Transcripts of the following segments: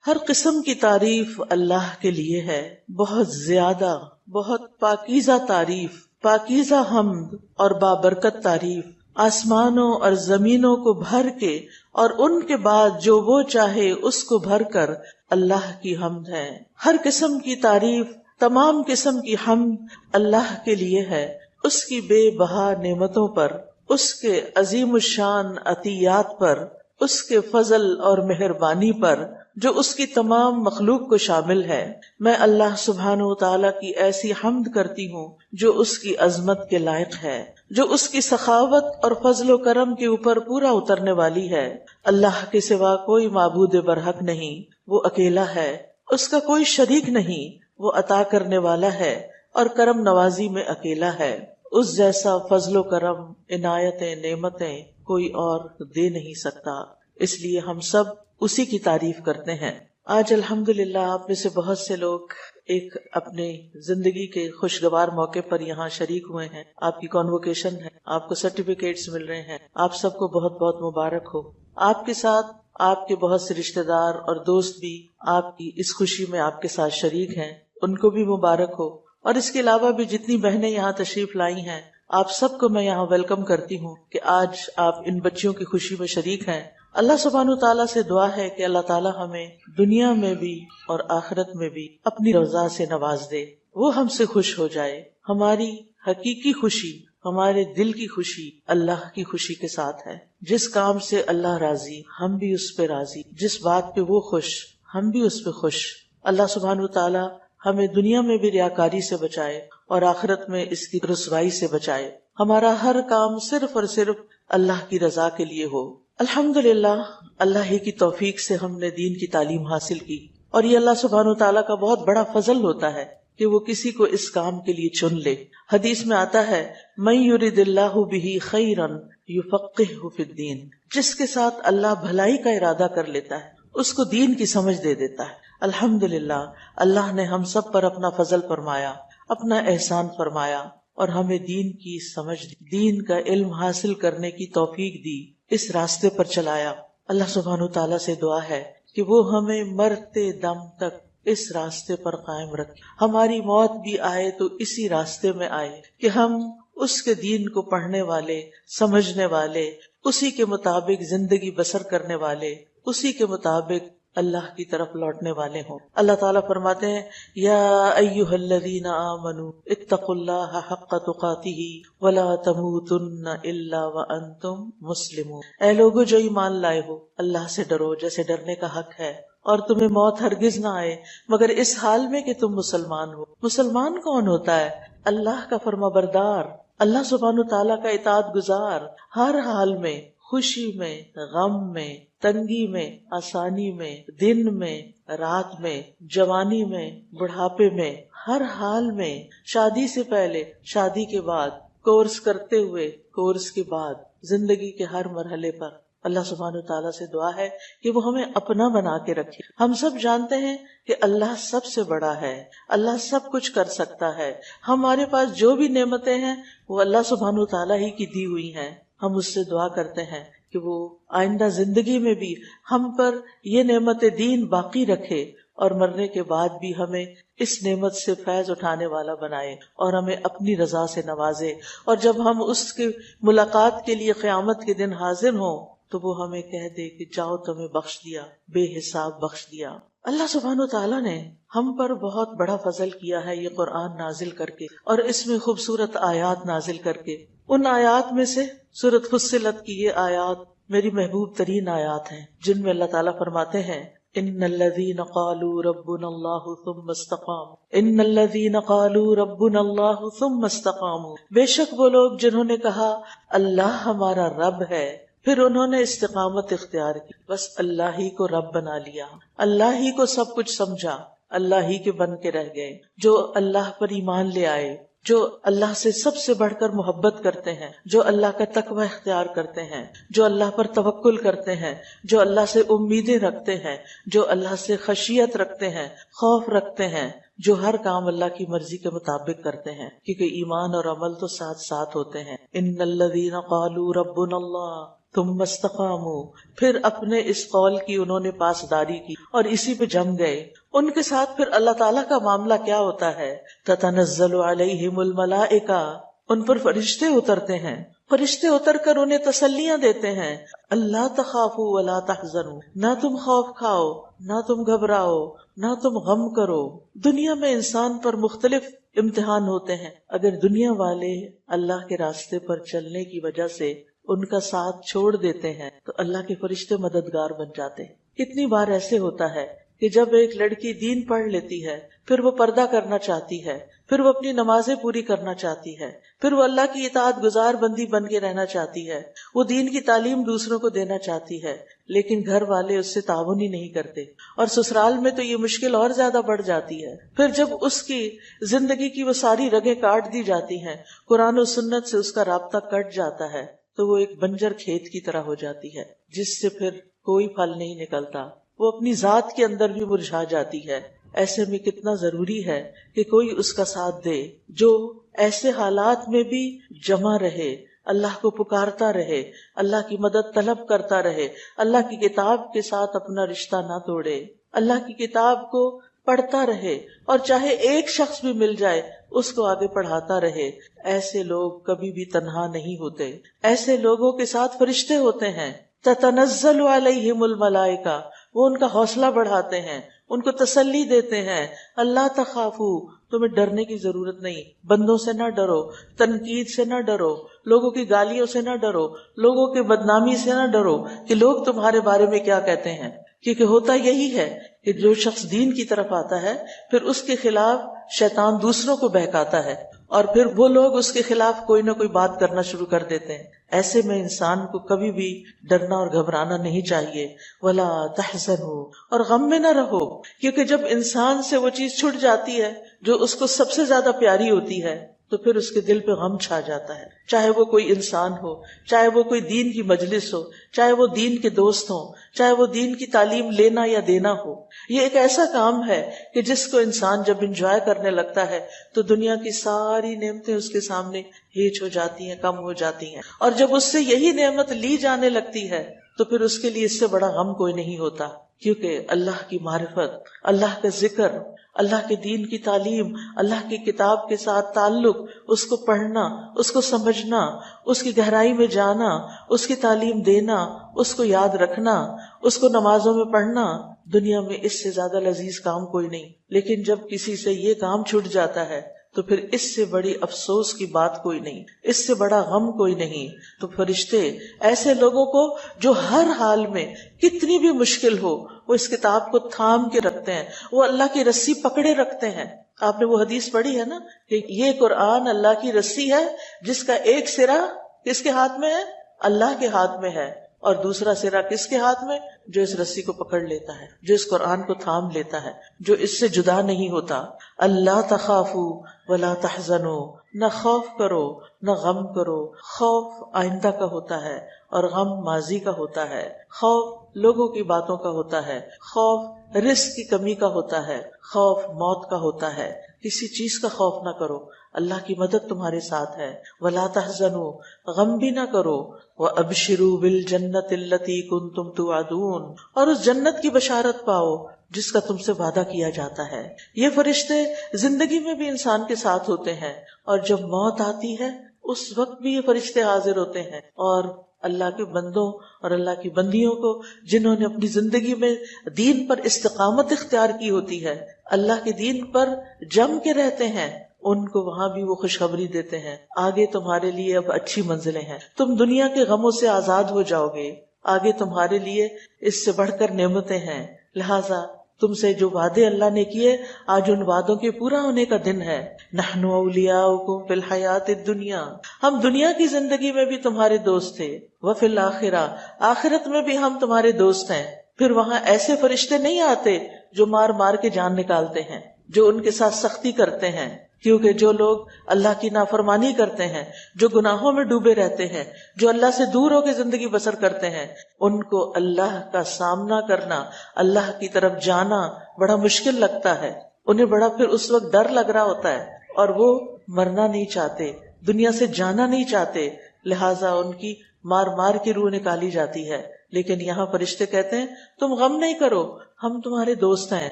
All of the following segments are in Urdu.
ہر قسم کی تعریف اللہ کے لیے ہے، بہت زیادہ، بہت پاکیزہ تعریف، پاکیزہ حمد اور بابرکت تعریف، آسمانوں اور زمینوں کو بھر کے اور ان کے بعد جو وہ چاہے اس کو بھر کر اللہ کی حمد ہے۔ ہر قسم کی تعریف، تمام قسم کی حمد اللہ کے لیے ہے، اس کی بے بہا نعمتوں پر، اس کے عظیم الشان عطیات پر، اس کے فضل اور مہربانی پر جو اس کی تمام مخلوق کو شامل ہے۔ میں اللہ سبحانہ و تعالیٰ کی ایسی حمد کرتی ہوں جو اس کی عظمت کے لائق ہے، جو اس کی سخاوت اور فضل و کرم کے اوپر پورا اترنے والی ہے۔ اللہ کے سوا کوئی معبود برحق نہیں، وہ اکیلا ہے، اس کا کوئی شریک نہیں، وہ عطا کرنے والا ہے اور کرم نوازی میں اکیلا ہے۔ اس جیسا فضل و کرم، عنایتیں، نعمتیں کوئی اور دے نہیں سکتا، اس لیے ہم سب اسی کی تعریف کرتے ہیں۔ آج الحمدللہ آپ میں سے بہت سے لوگ ایک اپنے زندگی کے خوشگوار موقع پر یہاں شریک ہوئے ہیں، آپ کی کانووکیشن ہے، آپ کو سرٹیفکیٹس مل رہے ہیں، آپ سب کو بہت بہت مبارک ہو۔ آپ کے ساتھ آپ کے بہت سے رشتہ دار اور دوست بھی آپ کی اس خوشی میں آپ کے ساتھ شریک ہیں، ان کو بھی مبارک ہو۔ اور اس کے علاوہ بھی جتنی بہنیں یہاں تشریف لائی ہیں، آپ سب کو میں یہاں ویلکم کرتی ہوں کہ آج آپ ان بچیوں کی خوشی میں شریک ہیں۔ اللہ سبحانہ تعالیٰ سے دعا ہے کہ اللہ تعالیٰ ہمیں دنیا میں بھی اور آخرت میں بھی اپنی رضا سے نواز دے، وہ ہم سے خوش ہو جائے۔ ہماری حقیقی خوشی، ہمارے دل کی خوشی اللہ کی خوشی کے ساتھ ہے۔ جس کام سے اللہ راضی، ہم بھی اس پہ راضی، جس بات پہ وہ خوش، ہم بھی اس پہ خوش۔ اللہ سبحانہ تعالیٰ ہمیں دنیا میں بھی ریاکاری سے بچائے اور آخرت میں اس کی رسوائی سے بچائے۔ ہمارا ہر کام صرف اور صرف اللہ کی رضا کے لیے ہو۔ الحمدللہ اللہ ہی کی توفیق سے ہم نے دین کی تعلیم حاصل کی، اور یہ اللہ سبحانہ تعالیٰ کا بہت بڑا فضل ہوتا ہے کہ وہ کسی کو اس کام کے لیے چن لے۔ حدیث میں آتا ہے من یرد اللہ بہ خیرا یفقہہ فی الدین، جس کے ساتھ اللہ بھلائی کا ارادہ کر لیتا ہے اس کو دین کی سمجھ دے دیتا ہے۔ الحمدللہ اللہ نے ہم سب پر اپنا فضل فرمایا، اپنا احسان فرمایا اور ہمیں دین کی سمجھ دی، دین کا علم حاصل کرنے کی توفیق دی، اس راستے پر چلایا۔ اللہ سبحانہ تعالیٰ سے دعا ہے کہ وہ ہمیں مرتے دم تک اس راستے پر قائم رکھے، ہماری موت بھی آئے تو اسی راستے میں آئے کہ ہم اس کے دین کو پڑھنے والے، سمجھنے والے، اسی کے مطابق زندگی بسر کرنے والے، اسی کے مطابق اللہ کی طرف لوٹنے والے ہوں۔ اللہ تعالیٰ فرماتے ہیں یا ایھا الذین آمنوا اتقوا اللہ حق تقاتہ ولا تموتن الا وانتم مسلمون، اے لوگو جو ایمان لائے ہو اللہ سے ڈرو جیسے ڈرنے کا حق ہے، اور تمہیں موت ہرگز نہ آئے مگر اس حال میں کہ تم مسلمان ہو۔ مسلمان کون ہوتا ہے؟ اللہ کا فرما بردار، اللہ سبحانہ تعالیٰ کا اطاعت گزار، ہر حال میں، خوشی میں، غم میں، تنگی میں، آسانی میں، دن میں، رات میں، جوانی میں، بڑھاپے میں، ہر حال میں، شادی سے پہلے، شادی کے بعد، کورس کرتے ہوئے، کورس کے بعد، زندگی کے ہر مرحلے پر اللہ سبحانہ تعالیٰ سے دعا ہے کہ وہ ہمیں اپنا بنا کے رکھے۔ ہم سب جانتے ہیں کہ اللہ سب سے بڑا ہے، اللہ سب کچھ کر سکتا ہے، ہمارے پاس جو بھی نعمتیں ہیں وہ اللہ سبحانہ تعالیٰ ہی کی دی ہوئی ہیں۔ ہم اس سے دعا کرتے ہیں کہ وہ آئندہ زندگی میں بھی ہم پر یہ نعمت دین باقی رکھے اور مرنے کے بعد بھی ہمیں اس نعمت سے فیض اٹھانے والا بنائے اور ہمیں اپنی رضا سے نوازے، اور جب ہم اس کی ملاقات کے لیے قیامت کے دن حاضر ہوں تو وہ ہمیں کہہ دے کہ جاؤ تمہیں بخش دیا، بے حساب بخش دیا۔ اللہ سبحانہ تعالیٰ نے ہم پر بہت بڑا فضل کیا ہے یہ قرآن نازل کر کے، اور اس میں خوبصورت آیات نازل کر کے۔ ان آیات میں سے سورۃ فصلت کی یہ آیات میری محبوب ترین آیات ہیں، جن میں اللہ تعالیٰ فرماتے ہیں ان الذین قالوا ربنا اللہ ثم استقاموا، ان الذین قالوا ربنا اللہ ثم استقاموا، بے شک وہ لوگ جنہوں نے کہا اللہ ہمارا رب ہے، پھر انہوں نے استقامت اختیار کی، بس اللہ ہی کو رب بنا لیا، اللہ ہی کو سب کچھ سمجھا، اللہ ہی کے بن کے رہ گئے، جو اللہ پر ایمان لے آئے، جو اللہ سے سب سے بڑھ کر محبت کرتے ہیں، جو اللہ کا تقوی اختیار کرتے ہیں، جو اللہ پر توکل کرتے ہیں، جو اللہ سے امیدیں رکھتے ہیں، جو اللہ سے خشیت رکھتے ہیں، خوف رکھتے ہیں، جو ہر کام اللہ کی مرضی کے مطابق کرتے ہیں، کیونکہ ایمان اور عمل تو ساتھ ساتھ ہوتے ہیں۔ ان الذین قالوا ربنا اللہ، ثم استقاموا، پھر اپنے اس قول کی انہوں نے پاسداری کی اور اسی پہ جم گئے. ان کے ساتھ پھر اللہ تعالیٰ کا معاملہ کیا ہوتا ہے؟ تتنزل علیہم الملائکہ، ان پر فرشتے اترتے ہیں. فرشتے اتر کر انہیں تسلیاں دیتے ہیں. اللہ تخافوا ولا تحزنوا، نہ تم خوف کھاؤ، نہ تم گھبراؤ، نہ تم غم کرو. دنیا میں انسان پر مختلف امتحان ہوتے ہیں. اگر دنیا والے اللہ کے راستے پر چلنے کی وجہ سے ان کا ساتھ چھوڑ دیتے ہیں تو اللہ کے فرشتے مددگار بن جاتے ہیں. کتنی بار ایسے ہوتا ہے کہ جب ایک لڑکی دین پڑھ لیتی ہے، پھر وہ پردہ کرنا چاہتی ہے، پھر وہ اپنی نمازیں پوری کرنا چاہتی ہے، پھر وہ اللہ کی اطاعت گزار بندی بن کے رہنا چاہتی ہے، وہ دین کی تعلیم دوسروں کو دینا چاہتی ہے، لیکن گھر والے اس سے تعاون ہی نہیں کرتے. اور سسرال میں تو یہ مشکل اور زیادہ بڑھ جاتی ہے. پھر جب اس کی زندگی کی وہ ساری رگیں کاٹ دی جاتی ہیں، قرآن و سنت سے اس کا رابطہ کٹ جاتا ہے، تو وہ ایک بنجر کھیت کی طرح ہو جاتی ہے جس سے پھر کوئی پھل نہیں نکلتا. وہ اپنی ذات کے اندر بھی مرجھا جاتی ہے. ایسے میں کتنا ضروری ہے کہ کوئی اس کا ساتھ دے جو ایسے حالات میں بھی جمع رہے، اللہ کو پکارتا رہے، اللہ کی مدد طلب کرتا رہے، اللہ کی کتاب کے ساتھ اپنا رشتہ نہ توڑے، اللہ کی کتاب کو پڑھتا رہے، اور چاہے ایک شخص بھی مل جائے اس کو آگے پڑھاتا رہے. ایسے لوگ کبھی بھی تنہا نہیں ہوتے. ایسے لوگوں کے ساتھ فرشتے ہوتے ہیں. تتنزل علیہم الملائکہ، وہ ان کا حوصلہ بڑھاتے ہیں، ان کو تسلی دیتے ہیں. اللہ تخافو، تمہیں ڈرنے کی ضرورت نہیں، بندوں سے نہ ڈرو، تنقید سے نہ ڈرو، لوگوں کی گالیوں سے نہ ڈرو، لوگوں کی بدنامی سے نہ ڈرو کہ لوگ تمہارے بارے میں کیا کہتے ہیں. کیونکہ ہوتا یہی ہے کہ جو شخص دین کی طرف آتا ہے پھر اس کے خلاف شیطان دوسروں کو بہکاتا ہے، اور پھر وہ لوگ اس کے خلاف کوئی نہ کوئی بات کرنا شروع کر دیتے ہیں. ایسے میں انسان کو کبھی بھی ڈرنا اور گھبرانا نہیں چاہیے. ولا تحزنوا، اور غم میں نہ رہو، کیونکہ جب انسان سے وہ چیز چھٹ جاتی ہے جو اس کو سب سے زیادہ پیاری ہوتی ہے تو پھر اس کے دل پہ غم چھا جاتا ہے. چاہے وہ کوئی انسان ہو، چاہے وہ کوئی دین کی مجلس ہو، چاہے وہ دین کے دوست ہوں، چاہے وہ دین کی تعلیم لینا یا دینا ہو. یہ ایک ایسا کام ہے کہ جس کو انسان جب انجوائے کرنے لگتا ہے تو دنیا کی ساری نعمتیں اس کے سامنے ہیچ ہو جاتی ہیں، کم ہو جاتی ہیں. اور جب اس سے یہی نعمت لی جانے لگتی ہے تو پھر اس کے لیے اس سے بڑا غم کوئی نہیں ہوتا. کیونکہ اللہ کی معرفت، اللہ کا ذکر، اللہ کے دین کی تعلیم، اللہ کی کتاب کے ساتھ تعلق، اس کو پڑھنا، اس کو سمجھنا، اس کی گہرائی میں جانا، اس کی تعلیم دینا، اس کو یاد رکھنا، اس کو نمازوں میں پڑھنا، دنیا میں اس سے زیادہ لذیذ کام کوئی نہیں. لیکن جب کسی سے یہ کام چھوٹ جاتا ہے تو پھر اس سے بڑی افسوس کی بات کوئی نہیں، اس سے بڑا غم کوئی نہیں. تو فرشتے ایسے لوگوں کو جو ہر حال میں کتنی بھی مشکل ہو وہ اس کتاب کو تھام کے رکھتے ہیں، وہ اللہ کی رسی پکڑے رکھتے ہیں. آپ نے وہ حدیث پڑھی ہے نا کہ یہ قرآن اللہ کی رسی ہے جس کا ایک سرا کس کے ہاتھ میں ہے؟ اللہ کے ہاتھ میں ہے، اور دوسرا سرا کس کے ہاتھ میں؟ جو اس رسی کو پکڑ لیتا ہے، جو اس قرآن کو تھام لیتا ہے، جو اس سے جدا نہیں ہوتا. اللہ تخافوا ولا تحزنوا، نہ خوف کرو نہ غم کرو. خوف آئندہ کا ہوتا ہے اور غم ماضی کا ہوتا ہے. خوف لوگوں کی باتوں کا ہوتا ہے، خوف رزق کی کمی کا ہوتا ہے، خوف موت کا ہوتا ہے. کسی چیز کا خوف نہ کرو، اللہ کی مدد تمہارے ساتھ ہے. ولا تحزنوا، غم بھی نہ کرو. وابشروا بالجنۃ التي كنتم توعدون، اور اس جنت کی بشارت پاؤ جس کا تم سے وعدہ کیا جاتا ہے. یہ فرشتے زندگی میں بھی انسان کے ساتھ ہوتے ہیں، اور جب موت آتی ہے اس وقت بھی یہ فرشتے حاضر ہوتے ہیں. اور اللہ کے بندوں اور اللہ کی بندیوں کو جنہوں نے اپنی زندگی میں دین پر استقامت اختیار کی ہوتی ہے، اللہ کے دین پر جم کے رہتے ہیں، ان کو وہاں بھی وہ خوشخبری دیتے ہیں، آگے تمہارے لیے اب اچھی منزلیں ہیں، تم دنیا کے غموں سے آزاد ہو جاؤ گے، آگے تمہارے لیے اس سے بڑھ کر نعمتیں ہیں. لہٰذا تم سے جو وعدے اللہ نے کیے آج ان وعدوں کے پورا ہونے کا دن ہے. نحن اولیاؤکم فی الحیات الدنیا، ہم دنیا کی زندگی میں بھی تمہارے دوست تھے. وفی الآخرہ، آخرت میں بھی ہم تمہارے دوست ہیں. پھر وہاں ایسے فرشتے نہیں آتے جو مار مار کے جان نکالتے ہیں، جو ان کے ساتھ سختی کرتے ہیں. کیونکہ جو لوگ اللہ کی نافرمانی کرتے ہیں، جو گناہوں میں ڈوبے رہتے ہیں، جو اللہ سے دور ہو کے زندگی بسر کرتے ہیں، ان کو اللہ کا سامنا کرنا، اللہ کی طرف جانا بڑا مشکل لگتا ہے. انہیں بڑا پھر اس وقت ڈر لگ رہا ہوتا ہے، اور وہ مرنا نہیں چاہتے، دنیا سے جانا نہیں چاہتے. لہٰذا ان کی مار مار کی روح نکالی جاتی ہے، لیکن یہاں فرشتے کہتے ہیں تم غم نہیں کرو، ہم تمہارے دوست ہیں،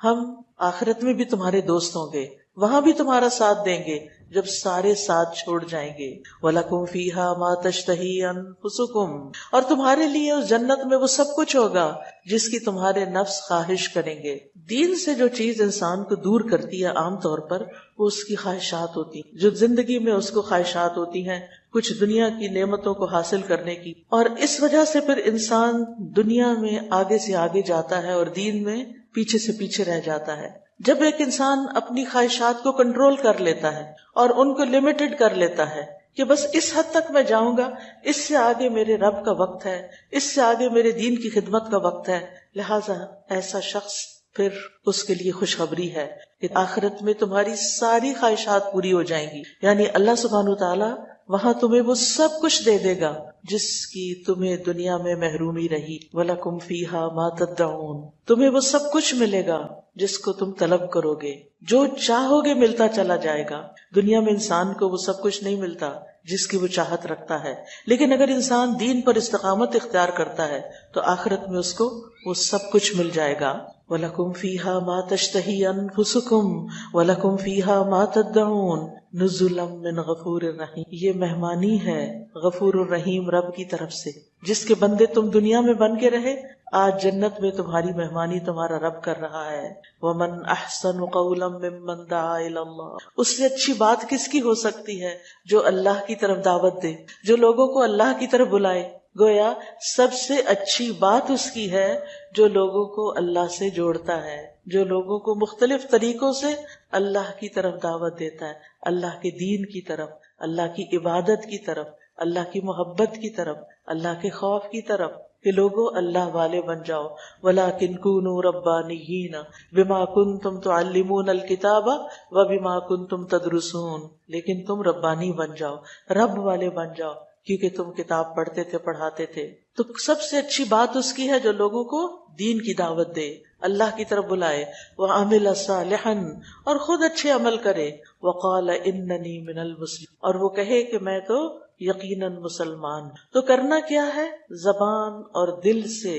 ہم آخرت میں بھی تمہارے دوست ہوں گے، وہاں بھی تمہارا ساتھ دیں گے جب سارے ساتھ چھوڑ جائیں گے۔ وَلَكُمْ فِيهَا مَا تَشْتَهِي أَنفُسُكُمْ، اور تمہارے لیے اس جنت میں وہ سب کچھ ہوگا جس کی تمہارے نفس خواہش کریں گے۔ دین سے جو چیز انسان کو دور کرتی ہے عام طور پر وہ اس کی خواہشات ہوتی ہیں، جو زندگی میں اس کو خواہشات ہوتی ہیں کچھ دنیا کی نعمتوں کو حاصل کرنے کی، اور اس وجہ سے پھر انسان دنیا میں آگے سے آگے جاتا ہے اور دین میں پیچھے سے پیچھے رہ جاتا ہے۔ جب ایک انسان اپنی خواہشات کو کنٹرول کر لیتا ہے اور ان کو لمیٹڈ کر لیتا ہے کہ بس اس حد تک میں جاؤں گا، اس سے آگے میرے رب کا وقت ہے، اس سے آگے میرے دین کی خدمت کا وقت ہے، لہٰذا ایسا شخص پھر اس کے لیے خوشخبری ہے کہ آخرت میں تمہاری ساری خواہشات پوری ہو جائیں گی، یعنی اللہ سبحانہ وتعالی وہاں تمہیں وہ سب کچھ دے دے گا جس کی تمہیں دنیا میں محرومی رہی۔ وَلَكُمْ فِيهَا مَا تَدَّعُونَ، تمہیں وہ سب کچھ ملے گا جس کو تم طلب کرو گے، جو چاہو گے ملتا چلا جائے گا۔ دنیا میں انسان کو وہ سب کچھ نہیں ملتا جس کی وہ چاہت رکھتا ہے، لیکن اگر انسان دین پر استقامت اختیار کرتا ہے تو آخرت میں اس کو وہ سب کچھ مل جائے گا۔ وَلَكُمْ فِيهَا مَا تَشْتَهِي أَنفُسُكُمْ وَلَكُمْ فِيهَا مَا تَدَّعُونَ نُزُلًا مِّن غَفُورٍ رَحِيمٍ، یہ مہمانی ہے غفور الرحیم رب کی طرف سے، جس کے بندے تم دنیا میں بن کے رہے، آج جنت میں تمہاری مہمانی تمہارا رب کر رہا ہے۔ وَمَنْ أَحْسَنُ قَوْلًا مِّمَّنْ دَعَا إِلَى اللَّهِ، اس سے اچھی بات کس کی ہو سکتی ہے جو اللہ کی طرف دعوت دے، جو لوگوں کو اللہ کی طرف بلائے۔ گویا سب سے اچھی بات اس کی ہے جو لوگوں کو اللہ سے جوڑتا ہے، جو لوگوں کو مختلف طریقوں سے اللہ کی طرف دعوت دیتا ہے، اللہ کے دین کی طرف، اللہ کی عبادت کی طرف، اللہ کی محبت کی طرف، اللہ کے خوف کی طرف، کہ لوگوں اللہ والے بن جاؤ۔ وَلَٰكِن كُونُوا رَبَّانِيِّينَ بِمَا كُنتُمْ تُعَلِّمُونَ الْكِتَابَ وَبِمَا كُنتُمْ تَدْرُسُونَ، لیکن تم ربانی بن جاؤ، رب والے بن جاؤ، کیونکہ تم کتاب پڑھتے تھے، پڑھاتے تھے۔ تو سب سے اچھی بات اس کی ہے جو لوگوں کو دین کی دعوت دے، اللہ کی طرف بلائے، وَعَمِلَ صَالِحًا، اور خود اچھے عمل کرے، وَقَالَ إِنَّنِي مِنَ الْمُسْلِمِينَ، اور وہ کہے کہ میں تو یقیناً مسلمان۔ تو کرنا کیا ہے؟ زبان اور دل سے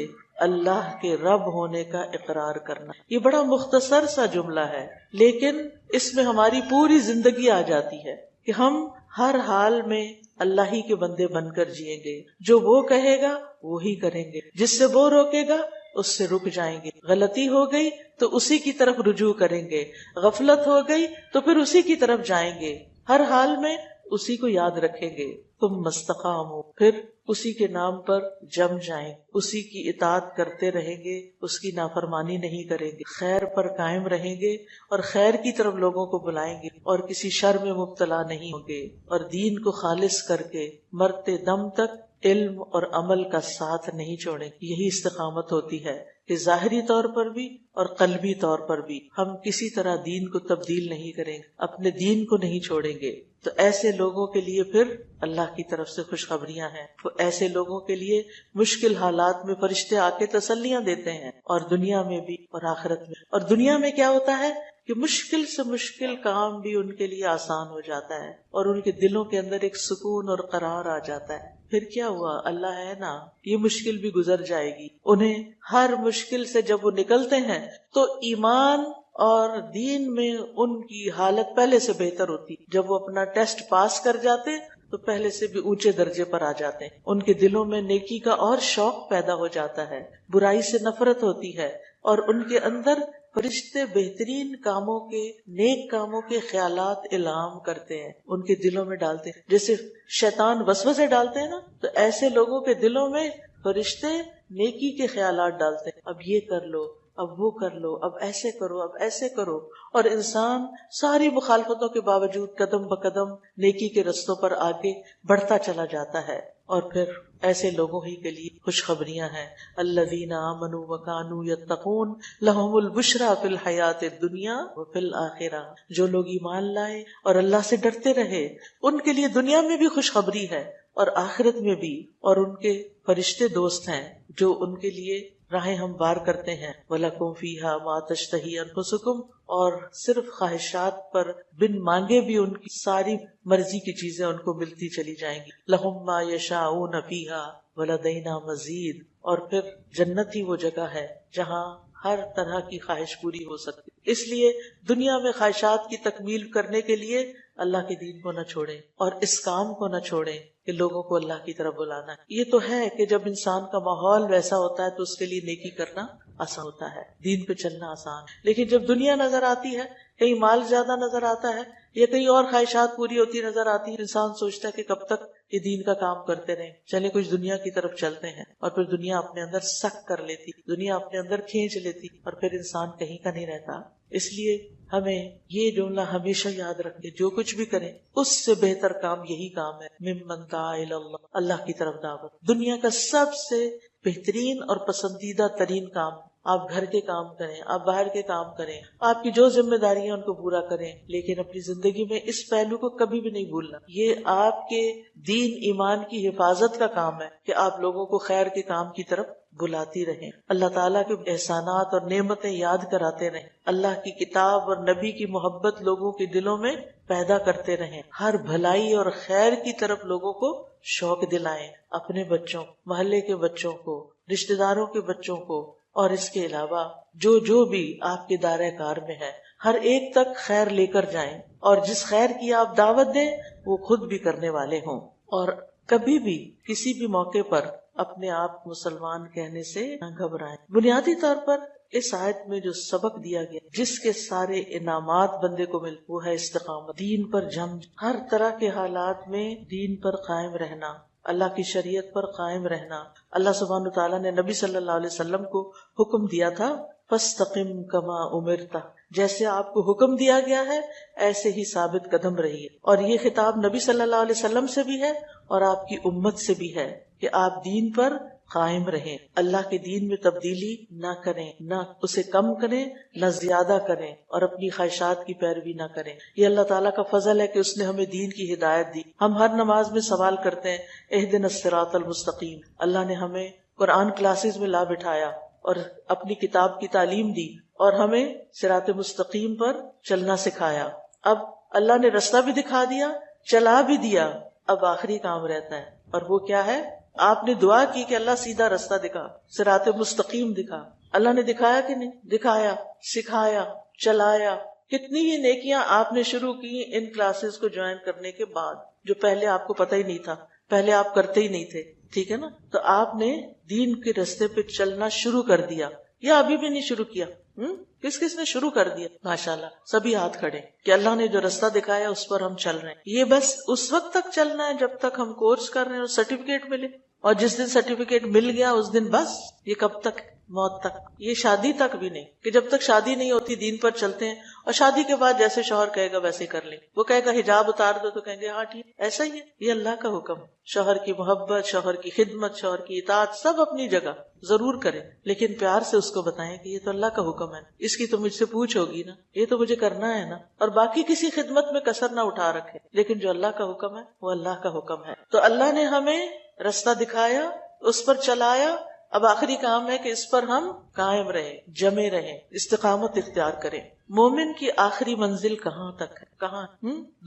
اللہ کے رب ہونے کا اقرار کرنا۔ یہ بڑا مختصر سا جملہ ہے، لیکن اس میں ہماری پوری زندگی آ جاتی ہے کہ ہم ہر حال میں اللہ ہی کے بندے بن کر جئیں گے، جو وہ کہے گا وہی کریں گے، جس سے وہ روکے گا اس سے رک جائیں گے، غلطی ہو گئی تو اسی کی طرف رجوع کریں گے، غفلت ہو گئی تو پھر اسی کی طرف جائیں گے، ہر حال میں اسی کو یاد رکھیں گے۔ تم مستقامو، پھر اسی کے نام پر جم جائیں، اسی کی اطاعت کرتے رہیں گے، اس کی نافرمانی نہیں کریں گے، خیر پر قائم رہیں گے اور خیر کی طرف لوگوں کو بلائیں گے اور کسی شر میں مبتلا نہیں ہوں گے، اور دین کو خالص کر کے مرتے دم تک علم اور عمل کا ساتھ نہیں چھوڑیں۔ یہی استقامت ہوتی ہے کہ ظاہری طور پر بھی اور قلبی طور پر بھی ہم کسی طرح دین کو تبدیل نہیں کریں گے، اپنے دین کو نہیں چھوڑیں گے۔ تو ایسے لوگوں کے لیے پھر اللہ کی طرف سے خوشخبریاں ہیں، تو ایسے لوگوں کے لیے مشکل حالات میں فرشتے آ کے تسلیاں دیتے ہیں، اور دنیا میں بھی اور آخرت میں۔ اور دنیا میں کیا ہوتا ہے کہ مشکل سے مشکل کام بھی ان کے لیے آسان ہو جاتا ہے، اور ان کے دلوں کے اندر ایک سکون اور قرار آ جاتا ہے۔ پھر کیا ہوا؟ اللہ ہے نا، یہ مشکل بھی گزر جائے گی۔ انہیں ہر مشکل سے جب وہ نکلتے ہیں تو ایمان اور دین میں ان کی حالت پہلے سے بہتر ہوتی۔ جب وہ اپنا ٹیسٹ پاس کر جاتے تو پہلے سے بھی اونچے درجے پر آ جاتے ہیں، ان کے دلوں میں نیکی کا اور شوق پیدا ہو جاتا ہے، برائی سے نفرت ہوتی ہے، اور ان کے اندر فرشتے بہترین کاموں کے، نیک کاموں کے خیالات الہام کرتے ہیں، ان کے دلوں میں ڈالتے ہیں، جیسے شیطان وسوسے ڈالتے ہیں نا، تو ایسے لوگوں کے دلوں میں فرشتے نیکی کے خیالات ڈالتے ہیں، اب یہ کر لو، اب وہ کر لو، اب ایسے کرو، اب ایسے کرو، اور انسان ساری مخالفتوں کے باوجود قدم بقدم نیکی کے رستوں پر آگے بڑھتا چلا جاتا ہے۔ اور پھر ایسے لوگوں ہی کے لیے خوشخبریاں ہیں، الذین آمنوا وکانوا یتقون لہم البشریٰ فی الحیات الدنیا وفی الآخرہ، جو لوگ ایمان لائے اور اللہ سے ڈرتے رہے ان کے لیے دنیا میں بھی خوشخبری ہے اور آخرت میں بھی، اور ان کے فرشتے دوست ہیں جو ان کے لیے راہیں ہموار کرتے ہیں. وَلَكُمْ فِيهَا مَا تَشْتَهِي أَنفُسُكُمْ، اور صرف خواہشات پر بن مانگے بھی ان کی ساری مرضی کی چیزیں ان کو ملتی چلی جائیں گی. لَهُمْ مَا يَشَاءُونَ فِيهَا وَلَدَيْنَا مَزِيدٌ، اور پھر جنت ہی وہ جگہ ہے جہاں ہر طرح کی خواہش پوری ہو سکتی. اس لیے دنیا میں خواہشات کی تکمیل کرنے کے لیے اللہ کے دین کو نہ چھوڑیں اور اس کام کو نہ چھوڑیں کہ لوگوں کو اللہ کی طرف بلانا ہے. یہ تو ہے کہ جب انسان کا ماحول ویسا ہوتا ہے تو اس کے لیے نیکی کرنا آسان ہوتا ہے، دین پہ چلنا آسان. لیکن جب دنیا نظر آتی ہے، کہیں مال زیادہ نظر آتا ہے یا کہیں اور خواہشات پوری ہوتی نظر آتی ہے، انسان سوچتا ہے کہ کب تک یہ دین کا کام کرتے رہیں، چلے کچھ دنیا کی طرف چلتے ہیں، اور پھر دنیا اپنے اندر سک کر لیتی، دنیا اپنے اندر کھینچ لیتی، اور پھر انسان کہیں کا نہیں رہتا. اس لیے ہمیں یہ جملہ ہمیشہ یاد رکھے، جو کچھ بھی کریں اس سے بہتر کام یہی کام ہے، ممن دعا الی اللہ، اللہ کی طرف دعوت. دنیا کا سب سے بہترین اور پسندیدہ ترین کام، آپ گھر کے کام کریں، آپ باہر کے کام کریں، آپ کی جو ذمہ داریاں ان کو پورا کریں، لیکن اپنی زندگی میں اس پہلو کو کبھی بھی نہیں بھولنا. یہ آپ کے دین ایمان کی حفاظت کا کام ہے کہ آپ لوگوں کو خیر کے کام کی طرف بلاتی رہیں، اللہ تعالیٰ کے احسانات اور نعمتیں یاد کراتے رہیں، اللہ کی کتاب اور نبی کی محبت لوگوں کے دلوں میں پیدا کرتے رہیں، ہر بھلائی اور خیر کی طرف لوگوں کو شوق دلائیں، اپنے بچوں، محلے کے بچوں کو، رشتہ داروں کے بچوں کو، اور اس کے علاوہ جو بھی آپ کے دائرہ کار میں ہے ہر ایک تک خیر لے کر جائیں، اور جس خیر کی آپ دعوت دیں وہ خود بھی کرنے والے ہوں. اور کبھی بھی کسی بھی موقع پر اپنے آپ مسلمان کہنے سے نہ گھبرائیں. بنیادی طور پر اس آیت میں جو سبق دیا گیا، جس کے سارے انعامات بندے کو مل، وہ ہے استقامت، دین پر جم، ہر طرح کے حالات میں دین پر قائم رہنا، اللہ کی شریعت پر قائم رہنا. اللہ سبحانہ تعالیٰ نے نبی صلی اللہ علیہ وسلم کو حکم دیا تھا، فاستقم کما امرت، جیسے آپ کو حکم دیا گیا ہے ایسے ہی ثابت قدم رہیے. اور یہ خطاب نبی صلی اللہ علیہ وسلم سے بھی ہے اور آپ کی امت سے بھی ہے کہ آپ دین پر قائم رہیں، اللہ کے دین میں تبدیلی نہ کریں، نہ اسے کم کریں نہ زیادہ کریں، اور اپنی خواہشات کی پیروی نہ کریں. یہ اللہ تعالیٰ کا فضل ہے کہ اس نے ہمیں دین کی ہدایت دی. ہم ہر نماز میں سوال کرتے ہیں اہدنا الصراط المستقیم. اللہ نے ہمیں قرآن کلاسز میں لا بٹھایا اور اپنی کتاب کی تعلیم دی اور ہمیں صراط مستقیم پر چلنا سکھایا. اب اللہ نے رستہ بھی دکھا دیا، چلا بھی دیا، اب آخری کام رہتا ہے، اور وہ کیا ہے؟ آپ نے دعا کی کہ اللہ سیدھا رستہ دکھا، صراط مستقیم دکھا. اللہ نے دکھایا کہ نہیں؟ دکھایا، سکھایا، چلایا. کتنی ہی نیکیاں آپ نے شروع کی ان کلاسز کو جوائن کرنے کے بعد، جو پہلے آپ کو پتہ ہی نہیں تھا، پہلے آپ کرتے ہی نہیں تھے. ٹھیک ہے نا؟ تو آپ نے دین کے رستے پہ چلنا شروع کر دیا یا ابھی بھی نہیں شروع کیا؟ کس نے شروع کر دیا؟ ماشاءاللہ سبھی ہاتھ کھڑے کہ اللہ نے جو رستہ دکھایا اس پر ہم چل رہے ہیں. یہ بس اس وقت تک چلنا ہے جب تک ہم کورس کر رہے ہیں اور سرٹیفکیٹ ملے، اور جس دن سرٹیفکیٹ مل گیا اس دن بس. یہ کب تک؟ موت تک. یہ شادی تک بھی نہیں کہ جب تک شادی نہیں ہوتی دین پر چلتے ہیں، اور شادی کے بعد جیسے شوہر کہے گا ویسے کر لیں. وہ کہے گا حجاب اتار دو تو کہیں گے ہاں ٹھیک. ایسا ہی ہے، یہ اللہ کا حکم. شوہر کی محبت، شوہر کی خدمت، شوہر کی اطاعت سب اپنی جگہ ضرور کریں، لیکن پیار سے اس کو بتائیں کہ یہ تو اللہ کا حکم ہے، اس کی تو مجھ سے پوچھ ہوگی نا، یہ تو مجھے کرنا ہے نا. اور باقی کسی خدمت میں کسر نہ اٹھا رکھے، لیکن جو اللہ کا حکم ہے وہ اللہ کا حکم ہے. تو اللہ نے ہمیں رستہ دکھایا، اس پر چلایا. اب آخری کام ہے کہ اس پر ہم قائم رہیں، جمے رہیں، استقامت اختیار کریں. مومن کی آخری منزل کہاں تک ہے؟ کہاں؟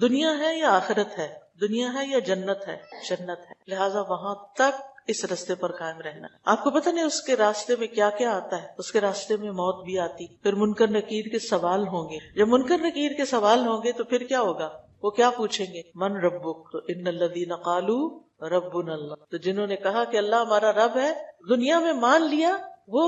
دنیا ہے یا آخرت ہے؟ دنیا ہے یا جنت ہے؟ جنت ہے. لہٰذا وہاں تک اس راستے پر قائم رہنا. آپ کو پتہ نہیں اس کے راستے میں کیا کیا آتا ہے. اس کے راستے میں موت بھی آتی، پھر منکر نکیر کے سوال ہوں گے. جب منکر نکیر کے سوال ہوں گے تو پھر کیا ہوگا؟ وہ کیا پوچھیں گے؟ من ربک؟ تو ان الذین قالوا ربنا اللہ. تو جنہوں نے کہا کہ اللہ ہمارا رب ہے، دنیا میں مان لیا، وہ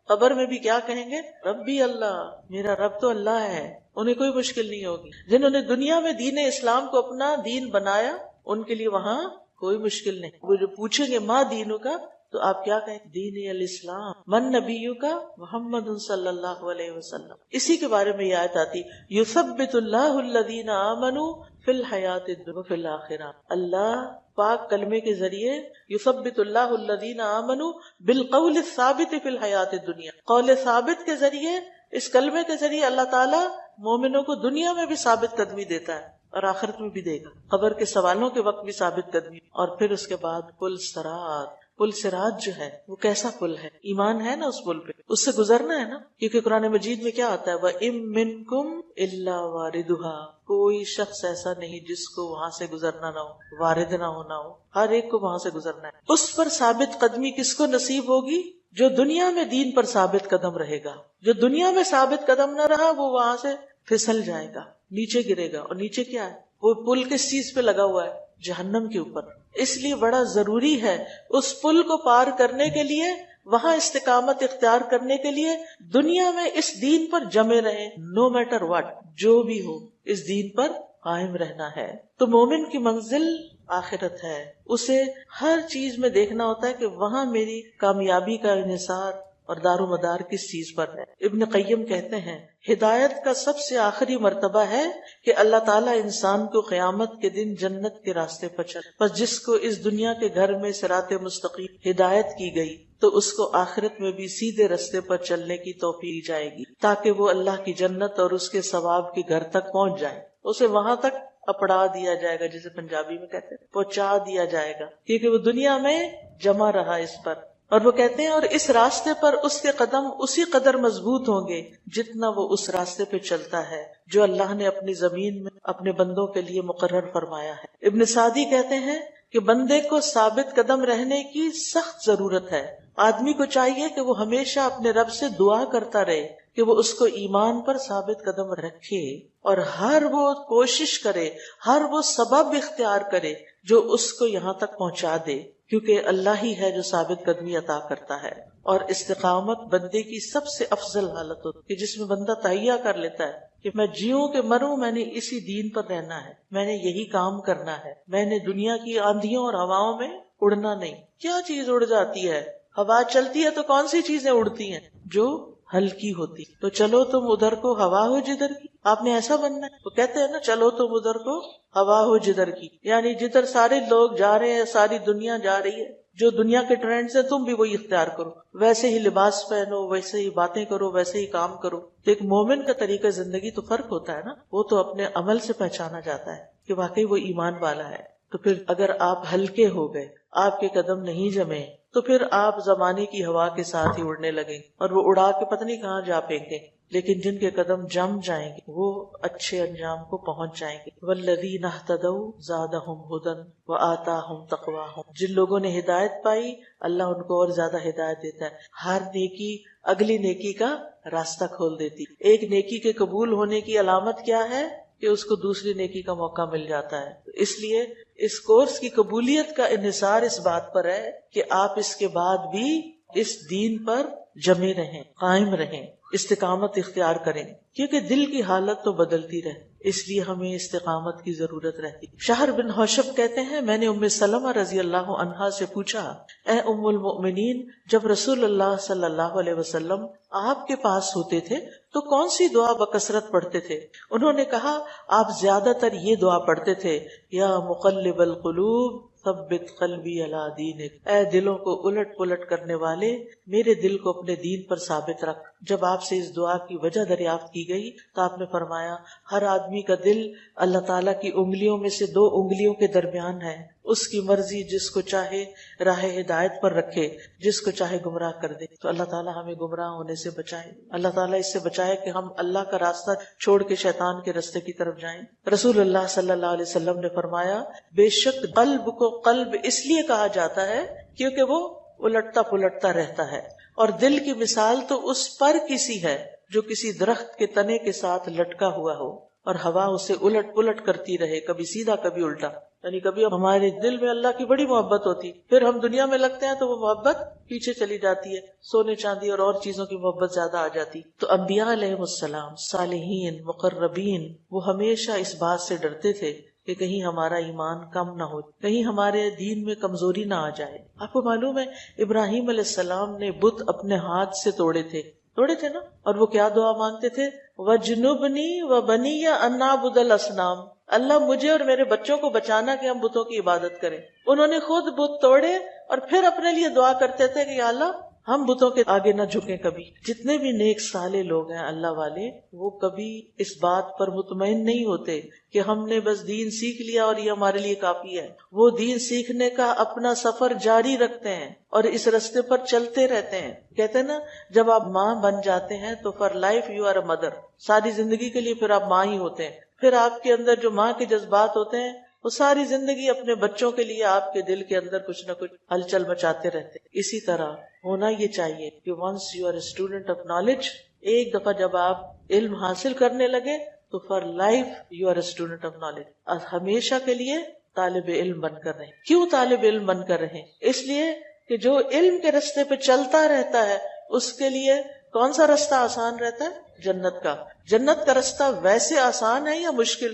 قبر میں بھی کیا کہیں گے؟ ربی اللہ، میرا رب تو اللہ ہے. انہیں کوئی مشکل نہیں ہوگی. جنہوں نے دنیا میں دین اسلام کو اپنا دین بنایا، ان کے لیے وہاں کوئی مشکل نہیں. وہ جو پوچھیں گے ماں دینوں کا، تو آپ کیا کہیں؟ دین الاسلام. من نبیوں کا؟ محمد صلی اللہ علیہ وسلم. اسی کے بارے میں یہ آیت آتی، یثبت اللہ الذین آمنوا فی الحیات الدنیا وفی الآخرہ. اللہ پاک کلمے کے ذریعے یثبت اللہ الذین آمنوا بالقول الثابت فی الحیات الدنیا، قول ثابت کے ذریعے، اس کلمے کے ذریعے اللہ تعالیٰ مومنوں کو دنیا میں بھی ثابت قدمی دیتا ہے اور آخرت میں بھی دے گا. قبر کے سوالوں کے وقت بھی ثابت قدمی، اور پھر اس کے بعد پل صراط، پل صراط جو ہے وہ کیسا پل ہے؟ ایمان ہے نا اس پل پہ، اس سے گزرنا ہے نا، کیونکہ قرآن مجید میں کیا آتا ہے، وَإِن مِّنكُمْ إِلَّا وَارِدُهَا، کوئی شخص ایسا نہیں جس کو وہاں سے گزرنا نہ ہو، وارد نہ ہونا ہو، ہر ایک کو وہاں سے گزرنا ہے۔ اس پر ثابت قدمی کس کو نصیب ہوگی؟ جو دنیا میں دین پر ثابت قدم رہے گا۔ جو دنیا میں ثابت قدم نہ رہا وہ وہاں سے پھسل جائے گا، نیچے گرے گا، اور نیچے کیا ہے؟ وہ پل کس چیز پہ لگا ہوا ہے؟ جہنم کے اوپر۔ اس لیے بڑا ضروری ہے اس پل کو پار کرنے کے لیے، وہاں استقامت اختیار کرنے کے لیے دنیا میں اس دین پر جمے رہیں، نو میٹر واٹ، جو بھی ہو اس دین پر قائم رہنا ہے۔ تو مومن کی منزل آخرت ہے، اسے ہر چیز میں دیکھنا ہوتا ہے کہ وہاں میری کامیابی کا انحصار اور دار و مدار کس چیز پر ہے۔ ابن قیم کہتے ہیں ہدایت کا سب سے آخری مرتبہ ہے کہ اللہ تعالیٰ انسان کو قیامت کے دن جنت کے راستے پر چل، بس جس کو اس دنیا کے گھر میں صراط مستقیم ہدایت کی گئی تو اس کو آخرت میں بھی سیدھے راستے پر چلنے کی توفیق دی جائے گی، تاکہ وہ اللہ کی جنت اور اس کے ثواب کے گھر تک پہنچ جائے، اسے وہاں تک اپڑا دیا جائے گا، جسے پنجابی میں کہتے ہیں پہنچا دیا جائے گا، کیونکہ وہ دنیا میں جمع رہا اس پر۔ اور وہ کہتے ہیں اور اس راستے پر اس کے قدم اسی قدر مضبوط ہوں گے جتنا وہ اس راستے پہ چلتا ہے جو اللہ نے اپنی زمین میں اپنے بندوں کے لیے مقرر فرمایا ہے۔ ابن سعدی کہتے ہیں کہ بندے کو ثابت قدم رہنے کی سخت ضرورت ہے۔ آدمی کو چاہیے کہ وہ ہمیشہ اپنے رب سے دعا کرتا رہے کہ وہ اس کو ایمان پر ثابت قدم رکھے، اور ہر وہ کوشش کرے، ہر وہ سبب اختیار کرے جو اس کو یہاں تک پہنچا دے، کیونکہ اللہ ہی ہے جو ثابت قدمی عطا کرتا ہے۔ اور استقامت بندے کی سب سے افضل حالت ہوتی ہے جس میں بندہ تہیہ کر لیتا ہے کہ میں جیوں کہ مروں، میں نے اسی دین پر رہنا ہے، میں نے یہی کام کرنا ہے، میں نے دنیا کی آندھیوں اور ہواؤں میں اڑنا نہیں۔ کیا چیز اڑ جاتی ہے؟ ہوا چلتی ہے تو کون سی چیزیں اڑتی ہیں؟ جو ہلکی ہوتی۔ تو چلو تم ادھر کو ہوا ہو جدھر کی، آپ نے ایسا بننا ہے۔ وہ کہتے ہیں نا چلو تم ادھر کو ہوا ہو جدھر کی، یعنی جدھر سارے لوگ جا رہے ہیں، ساری دنیا جا رہی ہے، جو دنیا کے ٹرینڈ سے تم بھی وہی اختیار کرو، ویسے ہی لباس پہنو، ویسے ہی باتیں کرو، ویسے ہی کام کرو۔ تو ایک مومن کا طریقہ زندگی تو فرق ہوتا ہے نا، وہ تو اپنے عمل سے پہچانا جاتا ہے کہ واقعی وہ ایمان والا ہے۔ تو پھر اگر آپ ہلکے ہو گئے، آپ کے قدم نہیں جمے، تو پھر آپ زمانے کی ہوا کے ساتھ ہی اڑنے لگیں اور وہ اڑا کے پتہ نہیں کہاں جا پھینکیں۔ لیکن جن کے قدم جم جائیں گے وہ اچھے انجام کو پہنچ جائیں گے۔ وَالَّذِينَ اهْتَدَوْا زَادَهُمْ هُدًى وَآتَاهُمْ تَقْوَاهُمْ، جن لوگوں نے ہدایت پائی اللہ ان کو اور زیادہ ہدایت دیتا ہے۔ ہر نیکی اگلی نیکی کا راستہ کھول دیتی۔ ایک نیکی کے قبول ہونے کی علامت کیا ہے؟ کہ اس کو دوسری نیکی کا موقع مل جاتا ہے۔ اس لیے اس کورس کی قبولیت کا انحصار اس بات پر ہے کہ آپ اس کے بعد بھی اس دین پر جمے رہیں، قائم رہیں، استقامت اختیار کریں، کیونکہ دل کی حالت تو بدلتی رہے، اس لیے ہمیں استقامت کی ضرورت رہتی۔ شہر بن حوشب کہتے ہیں میں نے ام سلمہ رضی اللہ عنہا سے پوچھا، اے ام المؤمنین، جب رسول اللہ صلی اللہ علیہ وسلم آپ کے پاس ہوتے تھے تو کون سی دعا بکثرت پڑھتے تھے؟ انہوں نے کہا آپ زیادہ تر یہ دعا پڑھتے تھے، یا مقلب القلوب ثبت قلبی علی دینک، اے دلوں کو الٹ پلٹ کرنے والے میرے دل کو اپنے دین پر ثابت رکھ۔ جب آپ سے اس دعا کی وجہ دریافت کی گئی تو آپ نے فرمایا ہر آدمی کا دل اللہ تعالیٰ کی انگلیوں میں سے 2 انگلیوں کے درمیان ہے، اس کی مرضی جس کو چاہے راہ ہدایت پر رکھے، جس کو چاہے گمراہ کر دے۔ تو اللہ تعالیٰ ہمیں گمراہ ہونے سے بچائے، اللہ تعالیٰ اس سے بچائے کہ ہم اللہ کا راستہ چھوڑ کے شیطان کے راستے کی طرف جائیں۔ رسول اللہ صلی اللہ علیہ وسلم نے فرمایا بے شک قلب کو قلب اس لیے کہا جاتا ہے کیونکہ وہ الٹتا پلٹتا رہتا ہے، اور دل کی مثال تو اس پر کسی ہے جو کسی درخت کے تنے کے ساتھ لٹکا ہوا ہو اور ہوا اسے الٹ پلٹ کرتی رہے، کبھی سیدھا کبھی الٹا۔ یعنی کبھی ہمارے دل میں اللہ کی بڑی محبت ہوتی، پھر ہم دنیا میں لگتے ہیں تو وہ محبت پیچھے چلی جاتی ہے، سونے چاندی اور چیزوں کی محبت زیادہ آ جاتی۔ تو انبیاء علیہ السلام، صالحین، مقربین، وہ ہمیشہ اس بات سے ڈرتے تھے کہ کہیں ہمارا ایمان کم نہ ہو، کہیں ہمارے دین میں کمزوری نہ آ جائے۔ آپ کو معلوم ہے ابراہیم علیہ السلام نے بت اپنے ہاتھ سے توڑے تھے نا، اور وہ کیا دعا مانگتے تھے؟ وَجْنُبْنِي وَبَنِيَّ أَن نَعْبُدَ الْأَصْنَامَ، اللہ مجھے اور میرے بچوں کو بچانا کہ ہم بتوں کی عبادت کریں۔ انہوں نے خود بت توڑے اور پھر اپنے لیے دعا کرتے تھے کہ یا اللہ ہم بتوں کے آگے نہ جھکیں کبھی. جتنے بھی نیک صالح لوگ ہیں اللہ والے، وہ کبھی اس بات پر مطمئن نہیں ہوتے کہ ہم نے بس دین سیکھ لیا اور یہ ہمارے لیے کافی ہے. وہ دین سیکھنے کا اپنا سفر جاری رکھتے ہیں اور اس راستے پر چلتے رہتے ہیں. کہتے ہیں نا، جب آپ ماں بن جاتے ہیں تو for life you are a mother, ساری زندگی کے لیے پھر آپ ماں ہی ہوتے ہیں. پھر آپ کے اندر جو ماں کے جذبات ہوتے ہیں وہ ساری زندگی اپنے بچوں کے لیے آپ کے دل کے اندر کچھ نہ کچھ ہلچل مچاتے رہتے ہیں. اسی طرح ہونا یہ چاہیے کہ once you are a student of knowledge, ایک دفعہ جب آپ علم حاصل کرنے لگے تو for life you are a student of knowledge, اور ہمیشہ کے لیے طالب علم بن کر رہیں. کیوں طالب علم بن کر رہیں؟ اس لیے کہ جو علم کے راستے پہ چلتا رہتا ہے اس کے لیے کون سا راستہ آسان رہتا ہے؟ جنت کا. جنت کا راستہ ویسے آسان ہے یا مشکل؟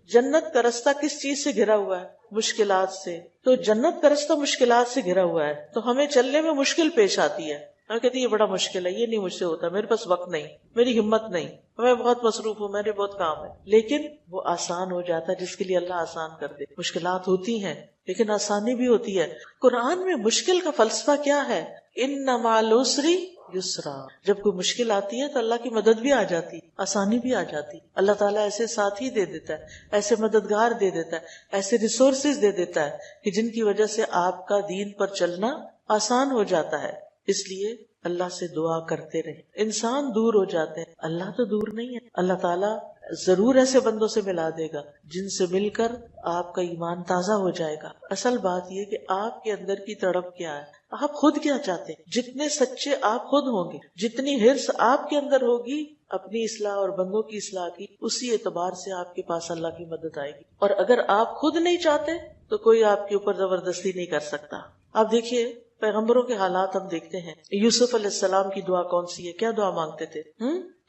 جنت کا راستہ کس چیز سے گھرا ہوا ہے؟ مشکلات سے. تو جنت کا راستہ مشکلات سے گھرا ہوا ہے، تو ہمیں چلنے میں مشکل پیش آتی ہے. ہم کہتے ہیں یہ بڑا مشکل ہے، یہ نہیں مجھ سے ہوتا، میرے پاس وقت نہیں، میری ہمت نہیں، میں بہت مصروف ہوں، میرے بہت کام ہے. لیکن وہ آسان ہو جاتا ہے جس کے لیے اللہ آسان کر دے. مشکلات ہوتی ہیں لیکن آسانی بھی ہوتی ہے. قرآن میں مشکل کا فلسفہ کیا ہے؟ ان مع العسر یسرا. جب کوئی مشکل آتی ہے تو اللہ کی مدد بھی آ جاتی، آسانی بھی آ جاتی. اللہ تعالیٰ ایسے ساتھی دے دیتا ہے، ایسے مددگار دے دیتا ہے، ایسے ریسورسز دے دیتا ہے کہ جن کی وجہ سے آپ کا دین پر چلنا آسان ہو جاتا ہے. اس لیے اللہ سے دعا کرتے رہے. انسان دور ہو جاتے ہیں، اللہ تو دور نہیں ہے. اللہ تعالیٰ ضرور ایسے بندوں سے ملا دے گا جن سے مل کر آپ کا ایمان تازہ ہو جائے گا. اصل بات یہ کہ آپ کے اندر کی تڑپ کیا ہے، آپ خود کیا چاہتے ہیں. جتنے سچے آپ خود ہوں گے، جتنی حرص آپ کے اندر ہوگی اپنی اصلاح اور بندوں کی اصلاح کی، اسی اعتبار سے آپ کے پاس اللہ کی مدد آئے گی. اور اگر آپ خود نہیں چاہتے تو کوئی آپ کے اوپر زبردستی نہیں کر سکتا. آپ دیکھیے پیغمبروں کے حالات ہم دیکھتے ہیں. یوسف علیہ السلام کی دعا کون سی ہے؟ کیا دعا مانگتے تھے؟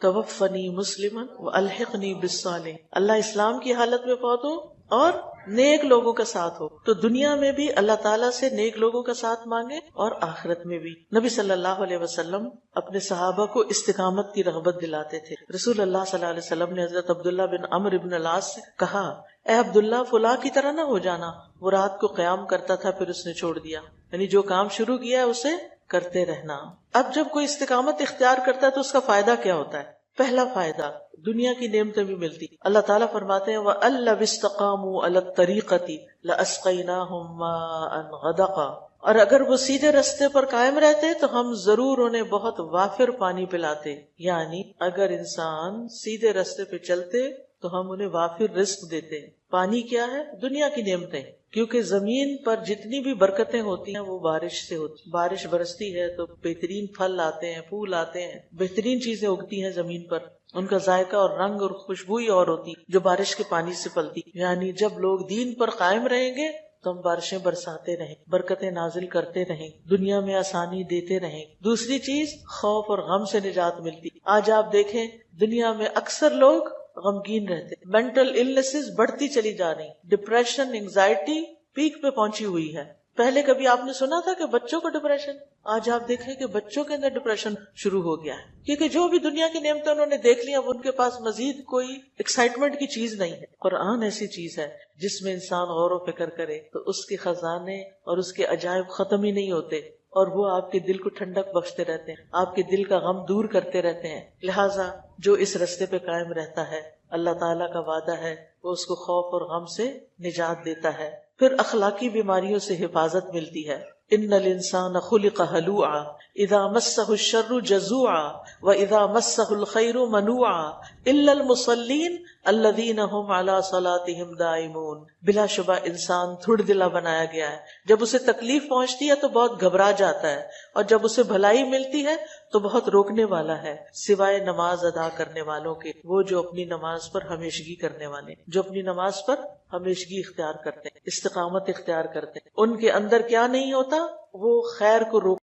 توفنی مسلما والحقنی بالصالحین. اللہ اسلام کی حالت میں فوت ہو اور نیک لوگوں کا ساتھ ہو. تو دنیا میں بھی اللہ تعالیٰ سے نیک لوگوں کا ساتھ مانگے اور آخرت میں بھی. نبی صلی اللہ علیہ وسلم اپنے صحابہ کو استقامت کی رغبت دلاتے تھے. رسول اللہ صلی اللہ علیہ وسلم نے حضرت عبداللہ بن عمرو بن العاص سے کہا، اے عبداللہ فلاں کی طرح نہ ہو جانا. وہ رات کو قیام کرتا تھا پھر اس نے چھوڑ دیا. یعنی جو کام شروع کیا ہے اسے کرتے رہنا. اب جب کوئی استقامت اختیار کرتا ہے تو اس کا فائدہ کیا ہوتا ہے؟ پہلا فائدہ دنیا کی نعمتیں بھی ملتی. اللہ تعالیٰ فرماتے ہیں وَأَن لَوِ اسْتَقَامُوا عَلَى الطَّرِيقَةِ لَأَسْقَيْنَاهُمْ مَاءً غَدَقًا. اور اگر وہ سیدھے رستے پر قائم رہتے تو ہم ضرور انہیں بہت وافر پانی پلاتے. یعنی اگر انسان سیدھے رستے پہ چلتے تو ہم انہیں وافر رزق دیتے. پانی کیا ہے؟ دنیا کی نعمتیں. کیونکہ زمین پر جتنی بھی برکتیں ہوتی ہیں وہ بارش سے ہوتی. بارش برستی ہے تو بہترین پھل آتے ہیں، پھول آتے ہیں، بہترین چیزیں اگتی ہیں زمین پر. ان کا ذائقہ اور رنگ اور خوشبوئی اور ہوتی جو بارش کے پانی سے پھلتی. یعنی جب لوگ دین پر قائم رہیں گے تو ہم بارشیں برساتے رہیں، برکتیں نازل کرتے رہیں، دنیا میں آسانی دیتے رہیں. دوسری چیز خوف اور غم سے نجات ملتی. آج آپ دیکھیں دنیا میں اکثر لوگ غمگین رہتے، مینٹل النیسز بڑھتی چلی جا رہی، ڈپریشن، انگزائٹی پیک پہ پہنچی ہوئی ہے. پہلے کبھی آپ نے سنا تھا کہ بچوں کو ڈپریشن؟ آج آپ دیکھیں کہ بچوں کے اندر ڈپریشن شروع ہو گیا ہے، کیونکہ جو بھی دنیا کی نعمتیں انہوں نے دیکھ لی اب ان کے پاس مزید کوئی ایکسائٹمنٹ کی چیز نہیں ہے. قرآن ایسی چیز ہے جس میں انسان غور و فکر کرے تو اس کے خزانے اور اس کے عجائب ختم ہی نہیں ہوتے، اور وہ آپ کے دل کو ٹھنڈک بخشتے رہتے ہیں، آپ کے دل کا غم دور کرتے رہتے ہیں. لہٰذا جو اس رستے پہ قائم رہتا ہے اللہ تعالیٰ کا وعدہ ہے وہ اس کو خوف اور غم سے نجات دیتا ہے. پھر اخلاقی بیماریوں سے حفاظت ملتی ہے. ان الانسان خلق ہلوعا اذا مسہ الشر جزوعا واذا مسہ الخیر منوعا الا المصلین الذین هم علی صلاتهم دائمون. بلا شبہ انسان تھوڑ دلا بنایا گیا ہے. جب اسے تکلیف پہنچتی ہے تو بہت گھبرا جاتا ہے، اور جب اسے بھلائی ملتی ہے تو بہت روکنے والا ہے، سوائے نماز ادا کرنے والوں کے. وہ جو اپنی نماز پر ہمیشگی کرنے والے، جو اپنی نماز پر ہمیشگی اختیار کرتے ہیں، استقامت اختیار کرتے ہیں. ان کے اندر کیا نہیں ہوتا؟ وہ خیر کو روک